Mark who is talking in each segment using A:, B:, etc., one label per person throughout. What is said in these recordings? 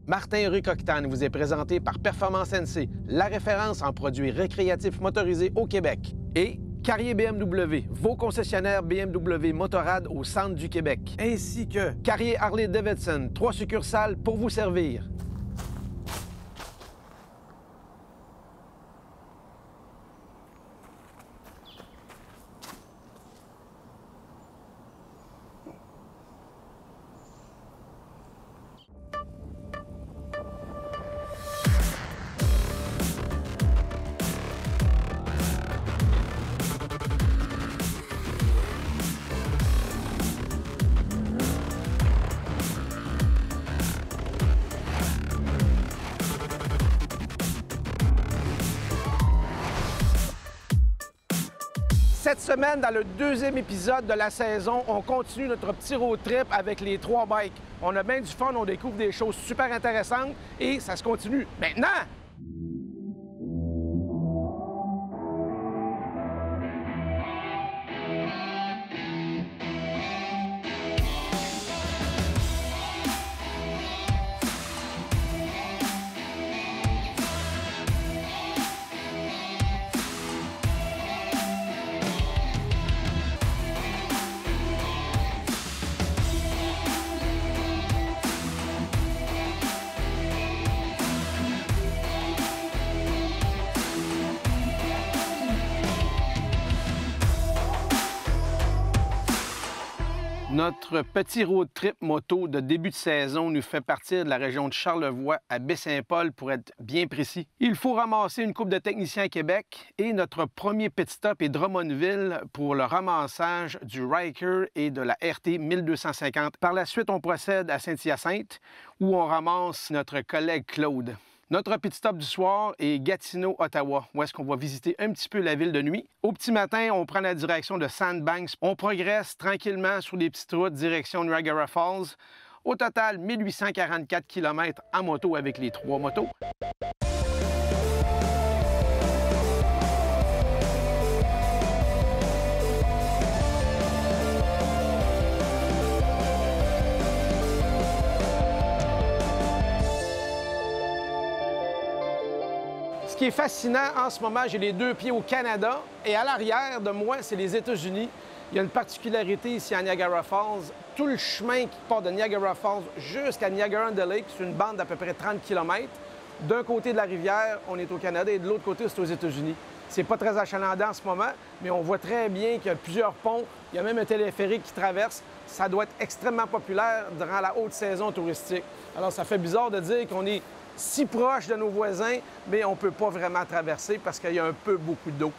A: Martin Rueil-Coquitane vous est présenté par Performance NC, la référence en produits récréatifs motorisés au Québec. Et Carrier BMW, vos concessionnaires BMW Motorrad au centre du Québec. Ainsi que Carrier Harley-Davidson, 3 succursales pour vous servir. Cette semaine, dans le 2e épisode de la saison, on continue notre petit road trip avec les 3 bikes. On a bien du fun, on découvre des choses super intéressantes et ça se continue maintenant! Notre petit road trip moto de début de saison nous fait partir de la région de Charlevoix à Baie-Saint-Paul pour être bien précis. Il faut ramasser une couple de techniciens à Québec et notre premier pit stop est Drummondville pour le ramassage du Ryker et de la RT 1250. Par la suite, on procède à Saint-Hyacinthe où on ramasse notre collègue Claude. Notre pit stop du soir est Gatineau, Ottawa, où est-ce qu'on va visiter un petit peu la ville de nuit. Au petit matin, on prend la direction de Sandbanks. On progresse tranquillement sur les petites routes direction Niagara Falls. Au total, 1844 km en moto avec les 3 motos. Ce qui est fascinant en ce moment, j'ai les 2 pieds au Canada et à l'arrière de moi, c'est les États-Unis. Il y a une particularité ici à Niagara Falls. Tout le chemin qui part de Niagara Falls jusqu'à Niagara-on-the-Lake, c'est une bande d'à peu près 30 km. D'un côté de la rivière, on est au Canada et de l'autre côté, c'est aux États-Unis. C'est pas très achalandant en ce moment, mais on voit très bien qu'il y a plusieurs ponts. Il y a même un téléphérique qui traverse. Ça doit être extrêmement populaire durant la haute saison touristique. Alors, ça fait bizarre de dire qu'on est si proche de nos voisins, mais on ne peut pas vraiment traverser parce qu'il y a un peu beaucoup d'eau.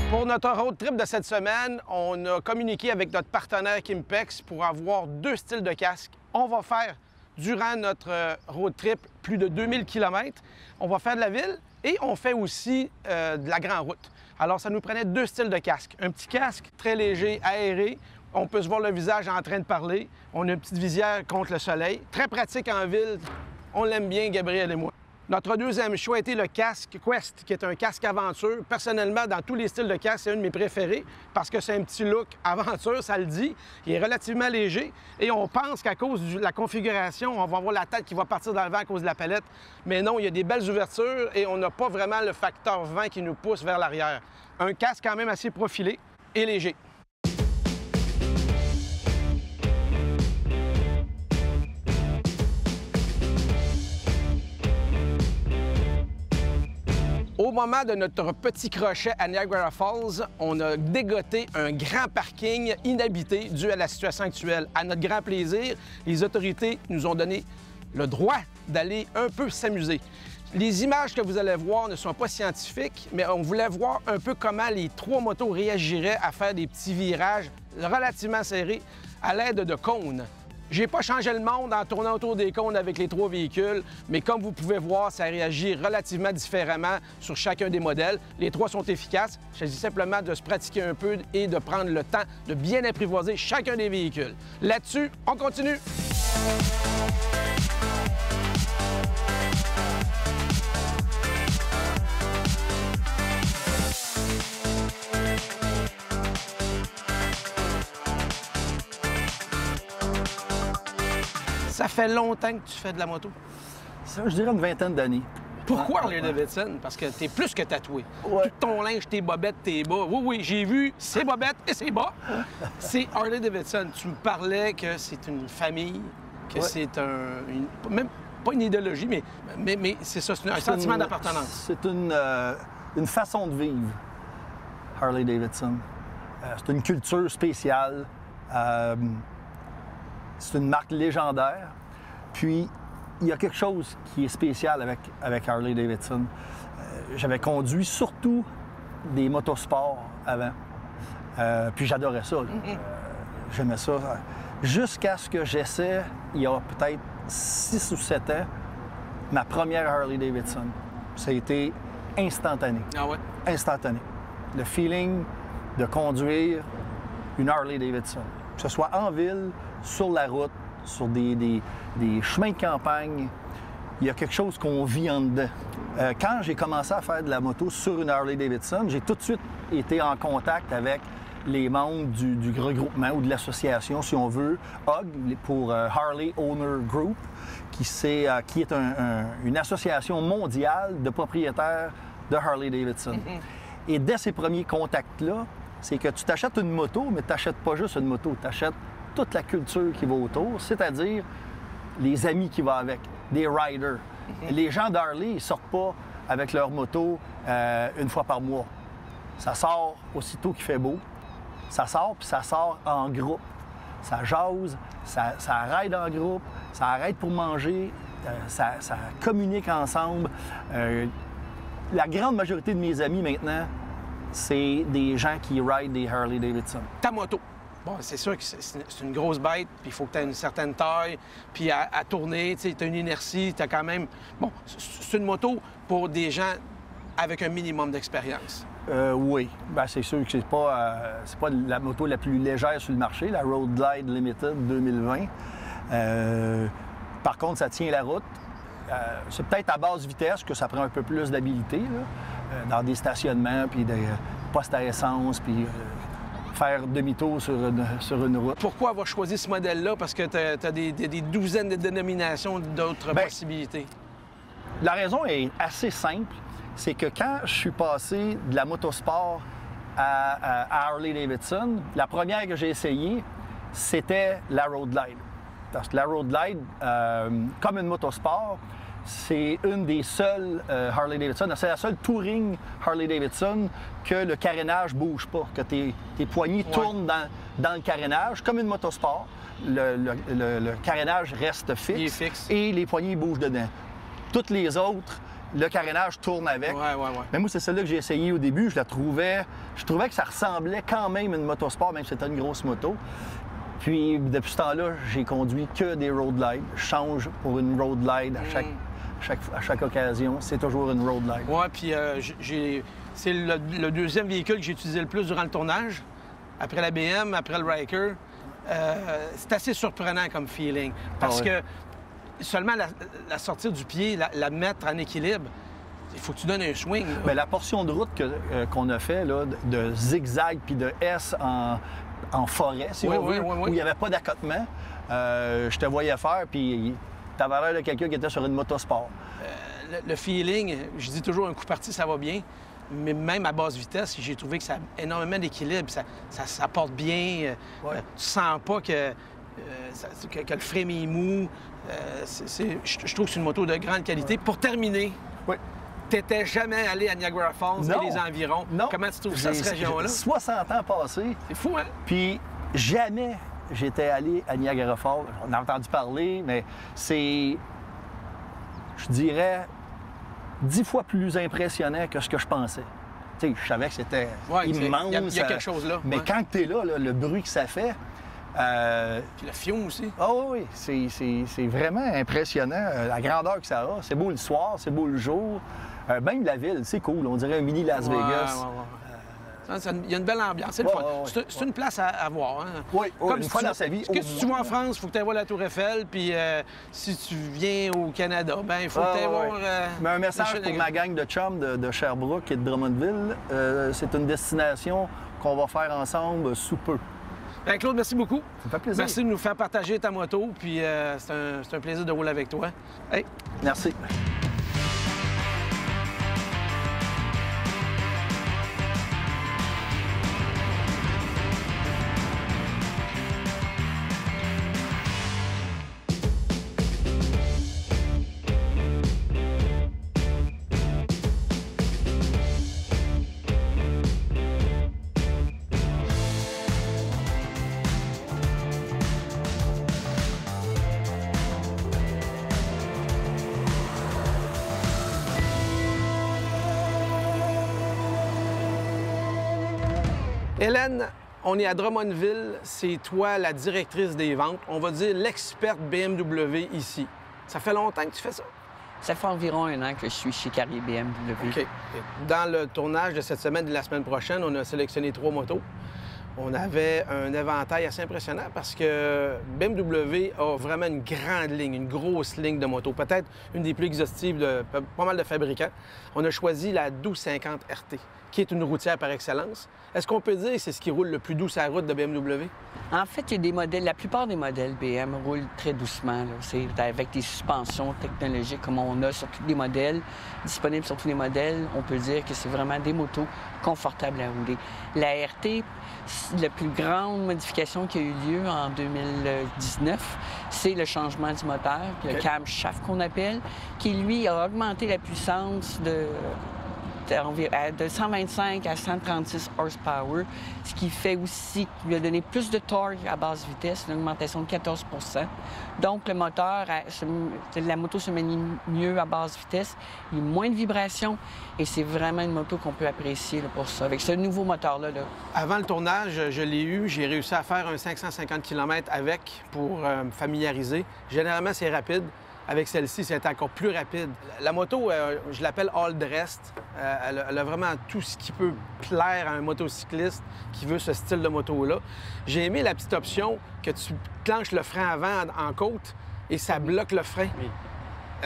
A: Pour notre road trip de cette semaine, on a communiqué avec notre partenaire Kimpex pour avoir 2 styles de casque. On va faire, durant notre road trip, plus de 2000 km. On va faire de la ville et on fait aussi de la grande route. Alors, ça nous prenait 2 styles de casque. Un petit casque très léger, aéré. On peut se voir le visage en train de parler. On a une petite visière contre le soleil. Très pratique en ville. On l'aime bien, Gabriel et moi. Notre 2e choix a été le casque Quest, qui est un casque aventure. Personnellement, dans tous les styles de casque, c'est un de mes préférés parce que c'est un petit look aventure, ça le dit. Il est relativement léger et on pense qu'à cause de la configuration, on va avoir la tête qui va partir dans le vent à cause de la palette. Mais non, il y a des belles ouvertures et on n'a pas vraiment le facteur vent qui nous pousse vers l'arrière. Un casque quand même assez profilé et léger. Au moment de notre petit crochet à Niagara Falls, on a dégoté un grand parking inhabité dû à la situation actuelle. À notre grand plaisir, les autorités nous ont donné le droit d'aller un peu s'amuser. Les images que vous allez voir ne sont pas scientifiques, mais on voulait voir un peu comment les 3 motos réagiraient à faire des petits virages relativement serrés à l'aide de cônes. J'ai pas changé le monde en tournant autour des cônes avec les 3 véhicules, mais comme vous pouvez voir, ça réagit relativement différemment sur chacun des modèles. Les 3 sont efficaces. Il s'agit simplement de se pratiquer un peu et de prendre le temps de bien apprivoiser chacun des véhicules. Là-dessus, on continue! Ça fait longtemps que tu fais de la moto.
B: Ça, je dirais une vingtaine d'années.
A: Pourquoi Harley-Davidson? Parce que t'es plus que tatoué.
B: Ouais.
A: Tout ton linge, tes bobettes, tes bas. Oui, oui, j'ai vu ses bobettes et ses bas. C'est Harley-Davidson. Tu me parlais que c'est une famille, que c'est même pas une idéologie, mais c'est ça, c'est un sentiment d'appartenance.
B: C'est une façon de vivre, Harley-Davidson. C'est une culture spéciale. C'est une marque légendaire. Puis, il y a quelque chose qui est spécial avec Harley-Davidson. J'avais conduit surtout des motosports avant. Puis j'adorais ça. J'aimais ça. Jusqu'à ce que j'essaie, il y a peut-être 6 ou 7 ans, ma première Harley-Davidson. Ça a été instantané.
A: Ah ouais?
B: Instantané. Le feeling de conduire une Harley-Davidson. Que ce soit en ville, sur la route, sur des chemins de campagne, il y a quelque chose qu'on vit en dedans. Quand j'ai commencé à faire de la moto sur une Harley-Davidson, j'ai tout de suite été en contact avec les membres du regroupement ou de l'association, si on veut, HOG, pour Harley Owner Group, qui est une association mondiale de propriétaires de Harley-Davidson. Et dès ces premiers contacts-là, c'est que tu t'achètes une moto, mais tu n'achètes pas juste une moto, tu achètes toute la culture qui va autour, c'est-à-dire les amis qui vont avec, des riders. Les gens d'Harley, ils ne sortent pas avec leur moto une fois par mois. Ça sort aussitôt qu'il fait beau. Ça sort, puis ça sort en groupe. Ça jase, ça ride en groupe, ça arrête pour manger, ça communique ensemble. La grande majorité de mes amis maintenant, c'est des gens qui ride des Harley-Davidson.
A: Ta moto. Bon, c'est sûr que c'est une grosse bête, puis il faut que tu aies une certaine taille, puis à tourner, tu as une inertie, tu as quand même... Bon, c'est une moto pour des gens avec un minimum d'expérience.
B: Oui. Bien, c'est sûr que c'est pas la moto la plus légère sur le marché, la Road Glide Limited 2020. Par contre, ça tient la route. C'est peut-être à basse vitesse que ça prend un peu plus d'habileté, dans des stationnements, puis des postes à essence, puis... faire demi-tour sur une route.
A: Pourquoi avoir choisi ce modèle-là? Parce que tu as des douzaines de dénominations d'autres possibilités.
B: La raison est assez simple. C'est que quand je suis passé de la motosport à Harley-Davidson, la première que j'ai essayée, c'était la Road Glide. Parce que la Road Glide, comme une motosport, c'est une des seules Harley-Davidson, c'est la seule touring Harley-Davidson que le carénage ne bouge pas, que tes poignées tournent dans le carénage, comme une motosport. Le carénage reste fixe,
A: il est fixe
B: et les poignées bougent dedans. Toutes les autres, le carénage tourne avec. Mais moi, c'est celle-là que j'ai essayé au début. Je trouvais que ça ressemblait quand même à une motosport, même si c'était une grosse moto. Puis, depuis ce temps-là, j'ai conduit que des Road Glide. Je change pour une Road Glide à chaque occasion. C'est toujours une Road Glide.
A: Oui, puis c'est le deuxième véhicule que j'ai utilisé le plus durant le tournage. Après la BM, après le Ryker. C'est assez surprenant comme feeling. Parce que seulement la sortir du pied, la mettre en équilibre, il faut que tu donnes un swing.
B: Bien, la portion de route qu'on a fait, là, de zigzag puis de S en forêt, si on veut, où il n'y avait pas d'accotement, je te voyais faire, puis t'avais l'air de quelqu'un qui était sur une motosport.
A: Le feeling, je dis toujours un coup parti, ça va bien, mais même à basse vitesse, j'ai trouvé que ça a énormément d'équilibre, ça porte bien. Tu sens pas que le frame est mou. Je trouve que c'est une moto de grande qualité. Pour terminer, t'étais jamais allé à Niagara Falls et les environs.
B: Non.
A: Comment tu trouves cette région-là?
B: 60 ans passés.
A: C'est fou, hein?
B: Puis jamais j'étais allé à Niagara Falls. On a entendu parler, mais c'est, je dirais, 10 fois plus impressionnant que ce que je pensais. Tu sais, je savais que c'était immense.
A: Il y a quelque chose là.
B: Mais quand tu es là, le bruit que ça fait...
A: Puis le fion aussi.
B: Ah oui, c'est vraiment impressionnant, la grandeur que ça a. C'est beau le soir, c'est beau le jour. Même la ville, c'est cool. On dirait un mini Las Vegas.
A: Il y a une belle ambiance. C'est le fun. C'est une place à voir. Hein?
B: Oui, une fois dans sa vie.
A: Si tu vas en France, il faut que tu ailles voir la Tour Eiffel. Puis si tu viens au Canada, ben il faut que tu ailles voir...
B: Mais un message pour ma gang de chums de Sherbrooke et de Drummondville. C'est une destination qu'on va faire ensemble sous peu.
A: Ben, Claude, merci beaucoup.
B: Ça me fait plaisir.
A: Merci de nous faire partager ta moto, puis c'est un plaisir de rouler avec toi. Hey.
B: Merci.
A: Hélène, on est à Drummondville. C'est toi la directrice des ventes. On va dire l'experte BMW ici. Ça fait longtemps que tu fais ça?
C: Ça fait environ 1 an que je suis chez Carrier BMW.
A: OK. Dans le tournage de cette semaine et de la semaine prochaine, on a sélectionné 3 motos. On avait un éventail assez impressionnant parce que BMW a vraiment une grande ligne, une grosse ligne de motos, peut-être une des plus exhaustives de pas mal de fabricants. On a choisi la 1250 RT, qui est une routière par excellence. Est-ce qu'on peut dire que c'est ce qui roule le plus doux sur la route de BMW?
C: En fait, il y a des modèles, la plupart des modèles BM roulent très doucement. C'est avec des suspensions technologiques comme on a sur tous les modèles, disponibles sur tous les modèles. On peut dire que c'est vraiment des motos confortables à rouler. La RT, la plus grande modification qui a eu lieu en 2019, c'est le changement du moteur, puis le camshaft qu'on appelle, qui, lui, a augmenté la puissance de 125 à 136 horsepower, ce qui fait aussi qu'il lui a donné plus de torque à basse vitesse, une augmentation de 14 Donc, le moteur, la moto se manie mieux à basse vitesse, il y a moins de vibrations et c'est vraiment une moto qu'on peut apprécier là, pour ça, avec ce nouveau moteur-là.
A: Avant le tournage, je l'ai eu, j'ai réussi à faire un 550 km avec pour me familiariser. Généralement, c'est rapide. Avec celle-ci, c'est encore plus rapide. La moto, je l'appelle all-dressed. Elle a vraiment tout ce qui peut plaire à un motocycliste qui veut ce style de moto-là. J'ai aimé la petite option que tu clenches le frein avant en côte et ça bloque le frein.
C: Oui.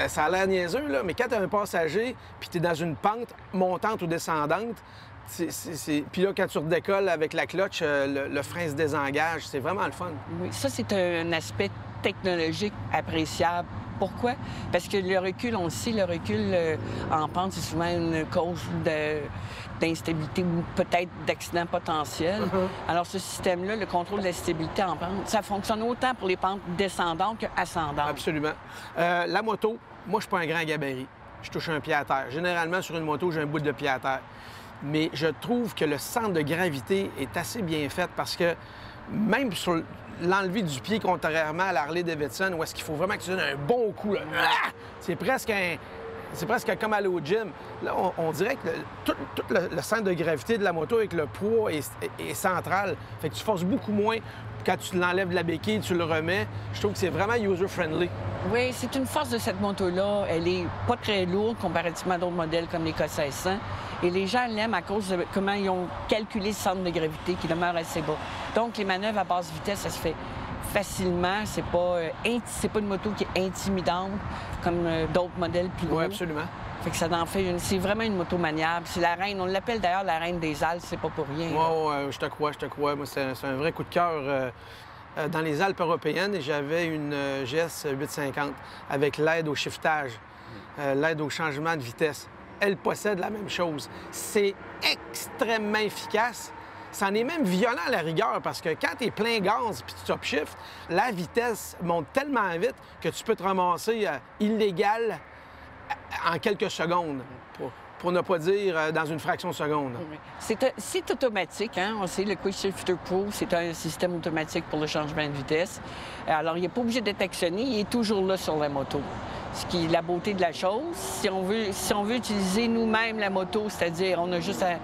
A: Ça a l'air niaiseux, là, mais quand tu as un passager puis tu es dans une pente montante ou descendante, puis là, quand tu redécolles avec la clutch, le frein se désengage. C'est vraiment le fun.
C: Oui, ça, c'est un aspect technologique appréciable. Pourquoi? Parce que le recul, on le sait, le recul en pente, c'est souvent une cause d'instabilité ou peut-être d'accident potentiel. Alors, ce système-là, le contrôle de la stabilité en pente, ça fonctionne autant pour les pentes descendantes qu'ascendantes.
A: Absolument. La moto, moi, je suis pas un grand gabarit. Je touche un pied à terre. Généralement, sur une moto, j'ai un bout de pied à terre. Mais je trouve que le centre de gravité est assez bien fait parce que même sur l'enlevé du pied, contrairement à la Harley-Davidson, où est-ce qu'il faut vraiment que tu donnes un bon coup. Là. C'est presque comme aller au gym. Là, on dirait que tout le centre de gravité de la moto avec le poids est central. Fait que tu forces beaucoup moins. Quand tu l'enlèves de la béquille, tu le remets. Je trouve que c'est vraiment user-friendly.
C: Oui, c'est une force de cette moto-là. Elle est pas très lourde comparativement à d'autres modèles comme les K1600. Et les gens l'aiment à cause de comment ils ont calculé le centre de gravité qui demeure assez bas. Donc, les manœuvres à basse vitesse, ça se fait facilement. C'est pas une moto qui est intimidante comme d'autres modèles plus gros.
A: Oui, absolument.
C: Fait que ça en fait c'est vraiment une moto maniable. C'est la reine, on l'appelle d'ailleurs la reine des Alpes, c'est pas pour rien.
A: Oui, je te crois. Moi, c'est un vrai coup de cœur. Dans les Alpes européennes, j'avais une GS 850 avec l'aide au shiftage, l'aide au changement de vitesse. Elle possède la même chose. C'est extrêmement efficace. C'en est même violent à la rigueur parce que quand tu es plein gaz puis tu top shift, la vitesse monte tellement vite que tu peux te ramasser illégal en quelques secondes, pour ne pas dire dans une fraction de seconde.
C: C'est automatique, hein? On sait, le Quick Shifter Pro, c'est un système automatique pour le changement de vitesse. Alors, il n'est pas obligé d'être actionné, il est toujours là sur la moto. Ce qui est la beauté de la chose. Si on veut utiliser nous-mêmes la moto, c'est-à-dire on a juste à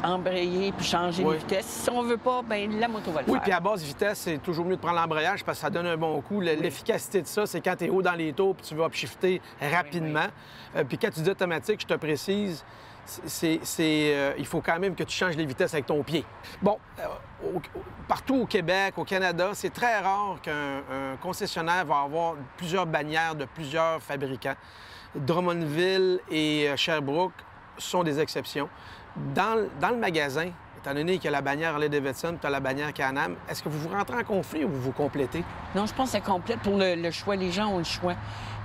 C: embrayer puis changer de vitesse. Si on veut pas, bien, la moto va le faire.
A: Oui, puis à basse vitesse, c'est toujours mieux de prendre l'embrayage parce que ça donne un bon coup. L'efficacité de ça, c'est quand tu es haut dans les tours puis tu vas upshifter rapidement. Puis quand tu dis automatique, je te précise, il faut quand même que tu changes les vitesses avec ton pied. Bon, partout au Québec, au Canada, c'est très rare qu'un concessionnaire va avoir plusieurs bannières de plusieurs fabricants. Drummondville et Sherbrooke sont des exceptions. Dans le magasin, étant donné qu'il y a la bannière Harley-Davidson, tu as la bannière Can-Am, est-ce que vous vous rentrez en conflit ou vous vous complétez?
C: Non, je pense que ça complète pour le choix. Les gens ont le choix.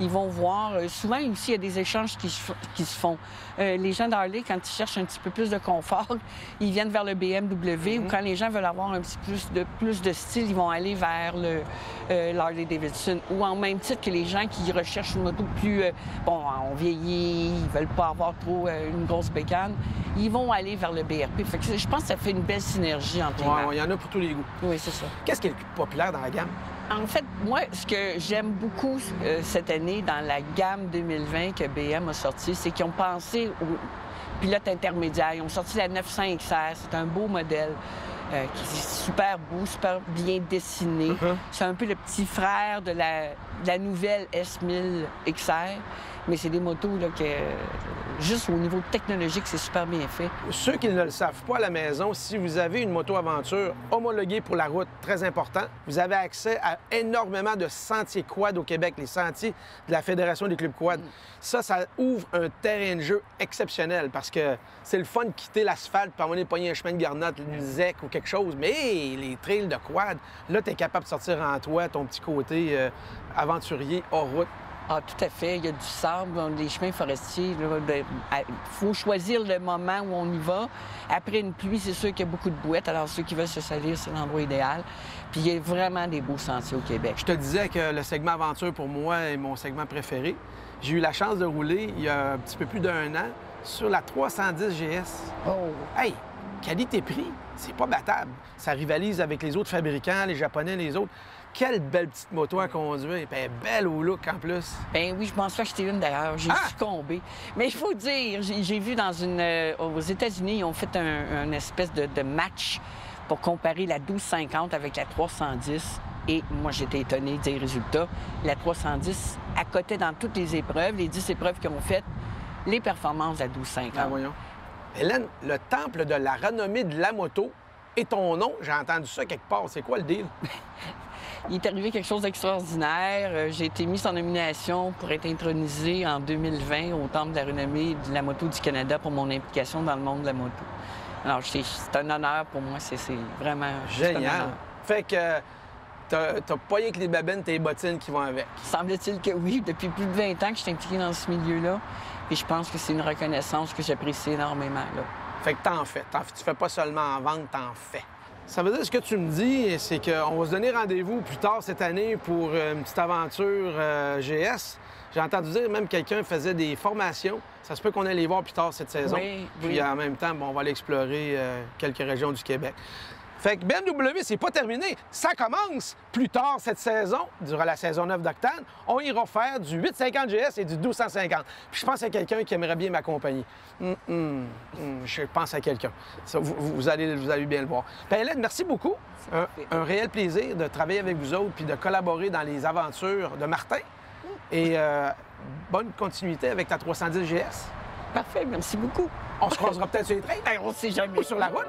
C: Ils vont voir. Souvent, aussi, il y a des échanges qui se font. Les gens d'Harley, quand ils cherchent un petit peu plus de confort, ils viennent vers le BMW. Ou quand les gens veulent avoir un petit plus de style, ils vont aller vers l'Harley-Davidson. Ou en même titre que les gens qui recherchent une moto plus... on vieillit, ils veulent pas avoir trop une grosse bécane, ils vont aller vers le BRP. Fait que je pense que ça fait une belle synergie entre les marques.
A: Il y en a pour tous les goûts.
C: Oui, c'est ça.
A: Qu'est-ce qui est le plus populaire dans la gamme?
C: En fait, moi, ce que j'aime beaucoup cette année dans la gamme 2020 que BM a sorti, c'est qu'ils ont pensé aux pilotes intermédiaires. Ils ont sorti la 900 XR. C'est un beau modèle qui est super beau, super bien dessiné. C'est un peu le petit frère de la nouvelle S1000 XR. Mais c'est des motos là, que, juste au niveau technologique, c'est super bien fait.
A: Ceux qui ne le savent pas à la maison, si vous avez une moto-aventure homologuée pour la route, très important, vous avez accès à énormément de sentiers quad au Québec, les sentiers de la Fédération des clubs quad. Ça ouvre un terrain de jeu exceptionnel parce que c'est le fun de quitter l'asphalte pour aller pogner un chemin de garnotte, une ZEC ou quelque chose. Mais les trails de quad, là, tu es capable de sortir en toi ton petit côté aventurier hors route.
C: Ah, tout à fait. Il y a du sable, les chemins forestiers. Il faut choisir le moment où on y va. Après une pluie, c'est sûr qu'il y a beaucoup de bouettes. Alors, ceux qui veulent se salir, c'est l'endroit idéal. Puis, il y a vraiment des beaux sentiers au Québec.
A: Je te disais que le segment aventure, pour moi, est mon segment préféré. J'ai eu la chance de rouler il y a un petit peu plus d'1 an sur la 310 GS.
C: Oh!
A: Hey! Qualité-prix, c'est pas battable. Ça rivalise avec les autres fabricants, les Japonais, les autres. Quelle belle petite moto à conduire. Puis elle est belle au look en plus.
C: Ben oui, je pense pas acheter une d'ailleurs. J'ai succombé. Mais il faut dire, j'ai vu aux États-Unis, ils ont fait un espèce de match pour comparer la 1250 avec la 310. Et moi, j'étais étonné des résultats. La 310 accotait dans toutes les épreuves, les 10 épreuves qu'ils ont faites, les performances de la 1250.
A: Ah, voyons. Hélène, le temple de la renommée de la moto et ton nom, j'ai entendu ça quelque part. C'est quoi le deal?
C: Il est arrivé quelque chose d'extraordinaire. J'ai été mise en nomination pour être intronisée en 2020 au Temple de la renommée de la moto du Canada pour mon implication dans le monde de la moto. Alors, c'est un honneur pour moi. C'est vraiment...
A: Génial. Fait que t'as pas rien que les babines, tes bottines qui vont avec.
C: Semble-t-il que oui. Depuis plus de 20 ans que je suis impliquée dans ce milieu-là. Et je pense que c'est une reconnaissance que j'apprécie énormément. Là.
A: Fait que t'en fais. Tu fais pas seulement en vente, t'en fais. Ça veut dire, ce que tu me dis, c'est qu'on va se donner rendez-vous plus tard cette année pour une petite aventure GS. J'ai entendu dire même quelqu'un faisait des formations. Ça se peut qu'on aille les voir plus tard cette saison.
C: Oui,
A: Puis en même temps, on va aller explorer quelques régions du Québec. Fait que BMW, c'est pas terminé. Ça commence plus tard cette saison, durant la saison 9 d'Octane. On ira faire du 850 GS et du 1250. Puis je pense à quelqu'un qui aimerait bien m'accompagner. Je pense à quelqu'un. Vous allez bien le voir. Puis Hélène, merci beaucoup. Un réel plaisir de travailler avec vous autres puis de collaborer dans les aventures de Martin. Et bonne continuité avec ta 310 GS.
C: Parfait, merci beaucoup.
A: On se croisera peut-être sur les trains.
C: Ben, on sait jamais.
A: Ou sur la route.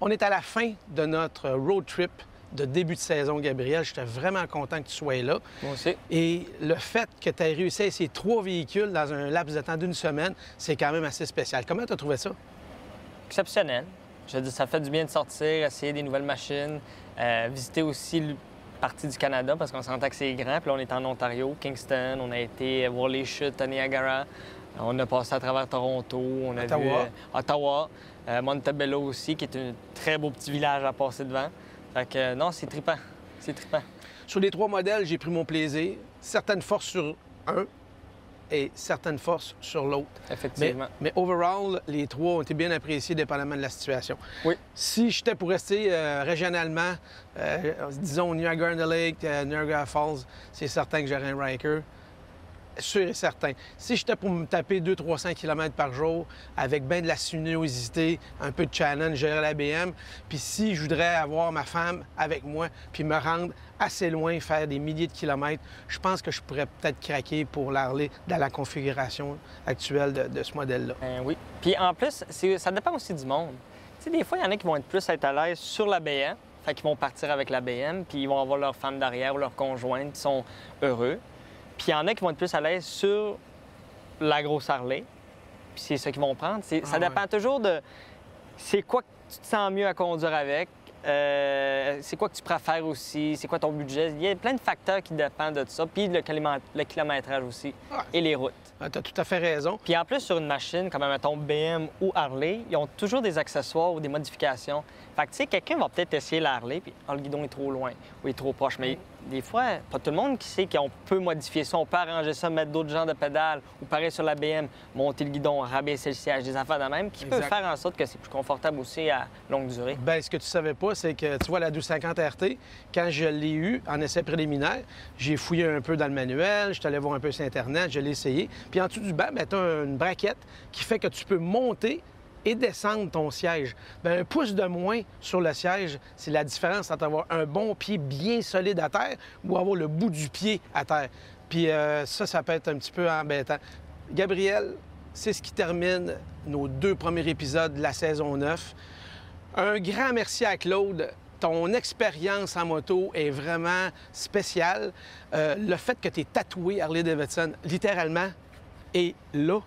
A: On est à la fin de notre road trip de début de saison, Gabriel. J'étais vraiment content que tu sois là.
D: Moi aussi.
A: Et le fait que tu aies réussi à essayer 3 véhicules dans un laps de temps d'1 semaine, c'est quand même assez spécial. Comment tu as trouvé ça?
D: Exceptionnel. Je veux dire, ça fait du bien de sortir, essayer des nouvelles machines, visiter aussi une partie du Canada parce qu'on s'entend que c'est grand. Puis là, on est en Ontario, Kingston, on a été voir les chutes à Niagara. On a passé à travers Toronto, on a vu Ottawa, Montebello aussi, qui est un très beau petit village à passer devant. Fait que non, c'est trippant. C'est trippant.
A: Sur les 3 modèles, j'ai pris mon plaisir. Certaines forces sur un et certaines forces sur l'autre.
D: Effectivement.
A: Mais overall, les 3 ont été bien appréciés dépendamment de la situation.
D: Oui.
A: Si j'étais pour rester régionalement, disons Niagara-on-the-Lake, Niagara Falls, c'est certain que j'aurais un Ryker. Sûr et certain. Si j'étais pour me taper 200-300 km par jour avec bien de la sinuosité, un peu de challenge, gérer la BM, puis si je voudrais avoir ma femme avec moi puis me rendre assez loin, faire des milliers de kilomètres, je pense que je pourrais peut-être craquer pour l'Harley dans la configuration actuelle de ce modèle-là.
D: Oui. Puis en plus, ça dépend aussi du monde. Tu sais, des fois, il y en a qui vont être plus à l'aise sur la BM, fait qu'ils vont partir avec la BM, puis ils vont avoir leur femme derrière ou leur conjointe qui sont heureux. Puis il y en a qui vont être plus à l'aise sur la grosse Harley, puis c'est ça qu'ils vont prendre. Ça dépend toujours de c'est quoi que tu te sens mieux à conduire avec, c'est quoi que tu préfères aussi, c'est quoi ton budget. Il y a plein de facteurs qui dépendent de ça, puis le kilométrage aussi, et les routes.
A: Tu as tout à fait raison.
D: Puis en plus, sur une machine comme, mettons, BM ou Harley, ils ont toujours des accessoires ou des modifications. Fait que, tu sais, quelqu'un va peut-être essayer la Harley, puis le guidon est trop loin ou il est trop proche. Mais des fois, pas tout le monde qui sait qu'on peut modifier ça, on peut arranger ça, mettre d'autres genres de pédales, ou pareil sur la BM, monter le guidon, rabaisser le siège, des affaires de même, qui peut faire en sorte que c'est plus confortable aussi à longue durée.
A: Bien, ce que tu savais pas, c'est que, tu vois, la 1250 RT, quand je l'ai eue en essai préliminaire, j'ai fouillé un peu dans le manuel, je suis allé voir un peu sur Internet, je l'ai essayé. Puis en dessous du banc, tu as une braquette qui fait que tu peux monter et descendre ton siège. Bien, un pouce de moins sur le siège, c'est la différence entre avoir un bon pied bien solide à terre ou avoir le bout du pied à terre. Puis ça peut être un petit peu embêtant. Gabriel, c'est ce qui termine nos 2 premiers épisodes de la saison 9. Un grand merci à Claude. Ton expérience en moto est vraiment spéciale. Le fait que tu es tatoué Harley-Davidson, littéralement, est là.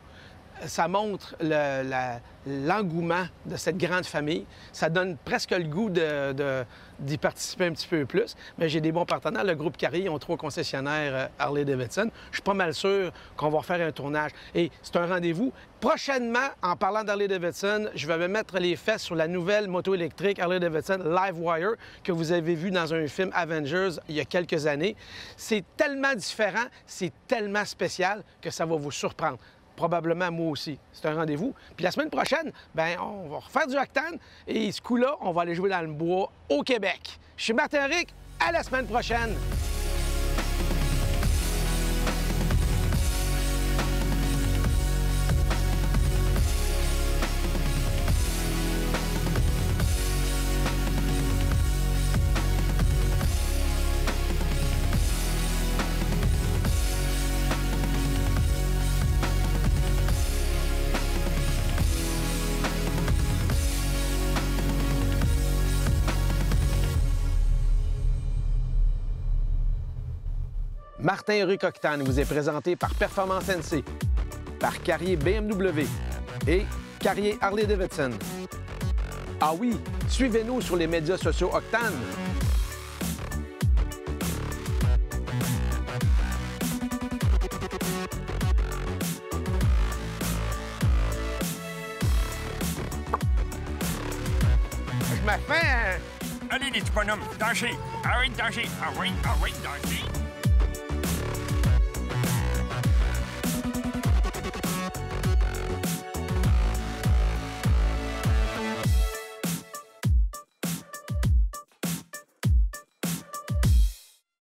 A: Ça montre l'engouement de cette grande famille. Ça donne presque le goût d'y participer un petit peu plus. Mais j'ai des bons partenaires. Le groupe Carrier, ils ont 3 concessionnaires Harley-Davidson. Je suis pas mal sûr qu'on va refaire un tournage. Et c'est un rendez-vous. Prochainement, en parlant d'Harley-Davidson, je vais me mettre les fesses sur la nouvelle moto électrique Harley-Davidson Livewire que vous avez vu dans un film Avengers il y a quelques années. C'est tellement différent, c'est tellement spécial que ça va vous surprendre. Probablement moi aussi. C'est un rendez-vous. Puis la semaine prochaine, bien, on va refaire du octane et ce coup-là, on va aller jouer dans le bois au Québec. Je suis Martin Rick. À la semaine prochaine. Martin Rick Octane vous est présenté par Performance NC, par Carrier BMW et Carrier Harley-Davidson. Ah oui, suivez-nous sur les médias sociaux Octane. Je me fais
E: Allez, les petits bonhommes, dansez! Arrête, dansez! Arrête, dansez!